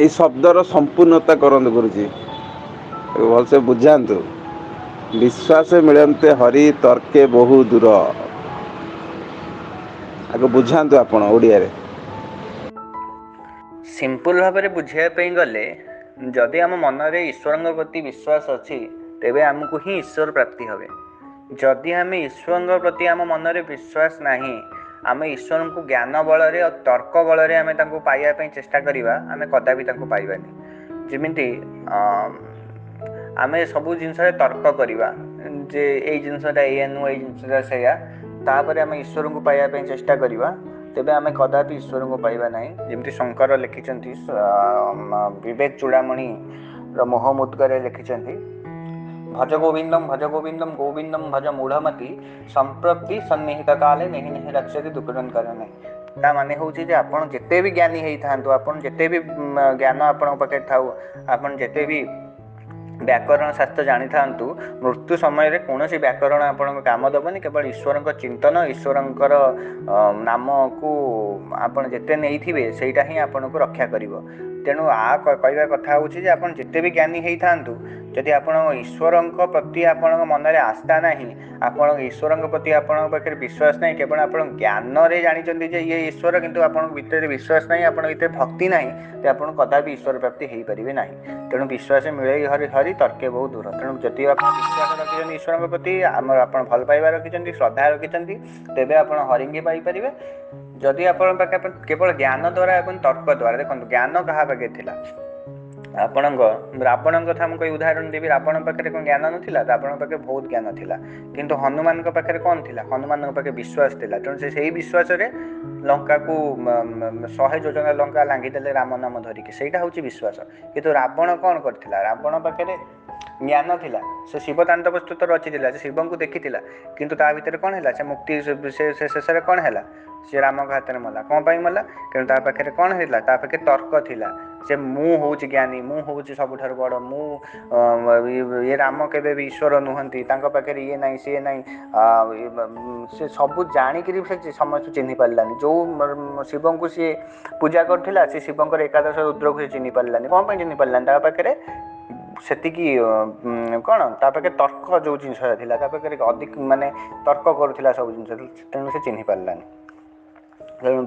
ଏଇ ଶବ୍ଦର ସମ୍ପୂର୍ଣ୍ଣତା କରନ୍ତୁ ଗୁରୁଜୀ, ଭଲସେ ବୁଝାନ୍ତୁ। ବିଶ୍ୱାସ ମିଳନ୍ତେ ହରି ତର୍କେ ବହୁ ଦୂର। ଆଗ ବୁଝାନ୍ତୁ ଆପଣ ଓଡ଼ିଆରେ। ସିମ୍ପୁଲ ଭାବରେ ବୁଝାଇବା ପାଇଁ ଗଲେ, ଯଦି ଆମ ମନରେ ଈଶ୍ୱରଙ୍କ ପ୍ରତି ବିଶ୍ୱାସ ଅଛି, ତେବେ ଆମକୁ ହିଁ ଈଶ୍ୱର ପ୍ରାପ୍ତି ହେବେ। ଯଦି ଆମେ ଈଶ୍ୱରଙ୍କ ପ୍ରତି ଆମ ମନରେ ବିଶ୍ୱାସ ନାହିଁ, ଆମେ ଈଶ୍ୱରଙ୍କୁ ଜ୍ଞାନ ବଳରେ ଆଉ ତର୍କ ବଳରେ ଆମେ ତାଙ୍କୁ ପାଇବା ପାଇଁ ଚେଷ୍ଟା କରିବା, ଆମେ କଦାପି ତାଙ୍କୁ ପାଇବାନି। ଯେମିତି ଆମେ ସବୁ ଜିନିଷରେ ତର୍କ କରିବା ଯେ ଏଇ ଜିନିଷଟା ଏଇଆ ନୁହଁ, ଏଇ ଜିନିଷଟା ସେଇଆ, ତାପରେ ଆମେ ଈଶ୍ୱରଙ୍କୁ ପାଇବା ପାଇଁ ଚେଷ୍ଟା କରିବା, ତେବେ ଆମେ କଦାପି ଈଶ୍ୱରଙ୍କୁ ପାଇବା ନାହିଁ। ଯେମିତି ଶଙ୍କର ଲେଖିଛନ୍ତି, ବିବେକ ଚୂଡ଼ାମଣିର ମୋହମୁଦ୍ଗରେ ଲେଖିଛନ୍ତି, ଭଜ ଗୋବିନ୍ଦମ୍ ଗୋବିନ୍ଦମ୍ ଭଜ ମୂଢ଼ମତି ସମ୍ପ୍ରତି ସନ୍ନିହିତ କାଳେ ନେହି ନେହି ରକ୍ଷତି ଦୁଃଖଦଂ କରଣେ। ତା ମାନେ ହେଉଛି ଯେ ଆପଣ ଯେତେ ବି ଜ୍ଞାନୀ ହେଇଥାନ୍ତୁ, ଆପଣ ଯେତେ ବି ଜ୍ଞାନ ଆପଣଙ୍କ ପାଖରେ ଥାଉ, ଆପଣ ଯେତେ ବି ବ୍ୟାକରଣ ଶାସ୍ତ୍ର ଜାଣିଥାନ୍ତୁ, ମୃତ୍ୟୁ ସମୟରେ କୌଣସି ବ୍ୟାକରଣ ଆପଣଙ୍କ କାମ ଦେବନି। କେବଳ ଈଶ୍ୱରଙ୍କ ଚିନ୍ତନ, ଈଶ୍ୱରଙ୍କର ନାମକୁ ଆପଣ ଯେତେ ନେଇଥିବେ, ସେଇଟା ହିଁ ଆପଣଙ୍କୁ ରକ୍ଷା କରିବ। ତେଣୁ କହିବା କଥା ହେଉଛି ଯେ ଆପଣ ଯେତେ ବି ଜ୍ଞାନୀ ହେଇଥାନ୍ତୁ, ଯଦି ଆପଣଙ୍କ ଈଶ୍ୱରଙ୍କ ପ୍ରତି ଆପଣଙ୍କ ମନରେ ଆସ୍ଥା ନାହିଁ, ଆପଣଙ୍କ ଈଶ୍ୱରଙ୍କ ପ୍ରତି ଆପଣଙ୍କ ପାଖରେ ବିଶ୍ୱାସ ନାହିଁ, କେବଳ ଆପଣ ଜ୍ଞାନରେ ଜାଣିଛନ୍ତି ଯେ ଇଏ ଈଶ୍ୱର, କିନ୍ତୁ ଆପଣଙ୍କ ଭିତରେ ବିଶ୍ୱାସ ନାହିଁ, ଆପଣଙ୍କ ଭିତରେ ଭକ୍ତି ନାହିଁ, ତ ଆପଣ କଦାପି ଈଶ୍ୱର ପ୍ରାପ୍ତି ହେଇପାରିବେ ନାହିଁ। ତେଣୁ ବିଶ୍ୱାସ ମିଳଇ ହରି ତର୍କେ ବହୁ ଦୂର। ତେଣୁ ଯଦି ଆପଣ ବିଶ୍ୱାସ ରଖିଛନ୍ତି ଈଶ୍ୱରଙ୍କ ପ୍ରତି, ଆପଣ ଭଲ ପାଇବା ରଖିଛନ୍ତି, ଶ୍ରଦ୍ଧା ରଖିଛନ୍ତି, ତେବେ ଆପଣ ହରିଙ୍କି ପାଇପାରିବେ। ଯଦି ଆପଣଙ୍କ ପାଖେ କେବଳ ଜ୍ଞାନ ଦ୍ୱାରା ଏବଂ ତର୍କ ଦ୍ୱାରା, ଦେଖନ୍ତୁ ଜ୍ଞାନ କାହା ପାଖେ ଥିଲା? ଆପଣଙ୍କ ରାବଣଙ୍କ କଥା ମୁଁ କହି ଉଦାହରଣ ଦେବି। ରାବଣଙ୍କ ପାଖରେ କ'ଣ ଜ୍ଞାନ ନଥିଲା? ରାବଣଙ୍କ ପାଖରେ ବହୁତ ଜ୍ଞାନ ଥିଲା, କିନ୍ତୁ ହନୁମାନଙ୍କ ପାଖରେ କ'ଣ ଥିଲା? ହନୁମାନଙ୍କ ପାଖରେ ବିଶ୍ୱାସ ଥିଲା। ତେଣୁ ସେ ସେଇ ବିଶ୍ୱାସରେ ଲଙ୍କାକୁ 100 ଯୋଜନା ଲଙ୍କା ଲାଙ୍ଗିଦେଲେ ରାମ ନାମ ଧରିକି, ସେଇଟା ହେଉଛି ବିଶ୍ୱାସ। କିନ୍ତୁ ରାବଣ କ'ଣ କରିଥିଲା? ରାବଣ ପାଖରେ ଜ୍ଞାନ ଥିଲା, ସେ ଶିବ ତାଣ୍ଡବ ସ୍ତୋତ୍ର ରଚିଥିଲା, ସେ ଶିବଙ୍କୁ ଦେଖିଥିଲା, କିନ୍ତୁ ତା ଭିତରେ କ'ଣ ହେଲା? ସେ ମୁକ୍ତି ସେ ଶେଷରେ କ'ଣ ହେଲା? ସେ ରାମଙ୍କ ହାତରେ ମଲା। କ'ଣ ପାଇଁ ମଲା? କିନ୍ତୁ ତା ପାଖରେ କ'ଣ ହେଇଥିଲା? ତା ପାଖରେ ତର୍କ ଥିଲା। ସେ ମୁଁ ହେଉଛି ଜ୍ଞାନୀ, ମୁଁ ହେଉଛି ସବୁଠାରୁ ବଡ଼, ଇଏ ରାମ କେବେ ବି ଈଶ୍ୱର ନୁହନ୍ତି, ତାଙ୍କ ପାଖରେ ଇଏ ନାହିଁ, ସିଏ ନାହିଁ। ସେ ସବୁ ଜାଣିକିରି ସେ ସମସ୍ତଙ୍କୁ ଚିହ୍ନି ପାରିଲାନି। ଯେଉଁ ଶିବଙ୍କୁ ସିଏ ପୂଜା କରୁଥିଲା, ସେ ଶିବଙ୍କର ଏକାଦଶ ରୁଦ୍ରକୁ ସେ ଚିହ୍ନି ପାରିଲାନି। କ'ଣ ପାଇଁ ଚିହ୍ନି ପାରିଲାନି? ତା ପାଖରେ ସେତିକି କ'ଣ, ତା ପାଖରେ ତର୍କ ଯେଉଁ ଜିନିଷଟା ଥିଲା, ତା ପାଖରେ ଅଧିକ ତର୍କ କରୁଥିଲା ସବୁ ଜିନିଷ, ତେଣୁ ସେ ଚିହ୍ନି ପାରିଲାନି। ତେଣୁ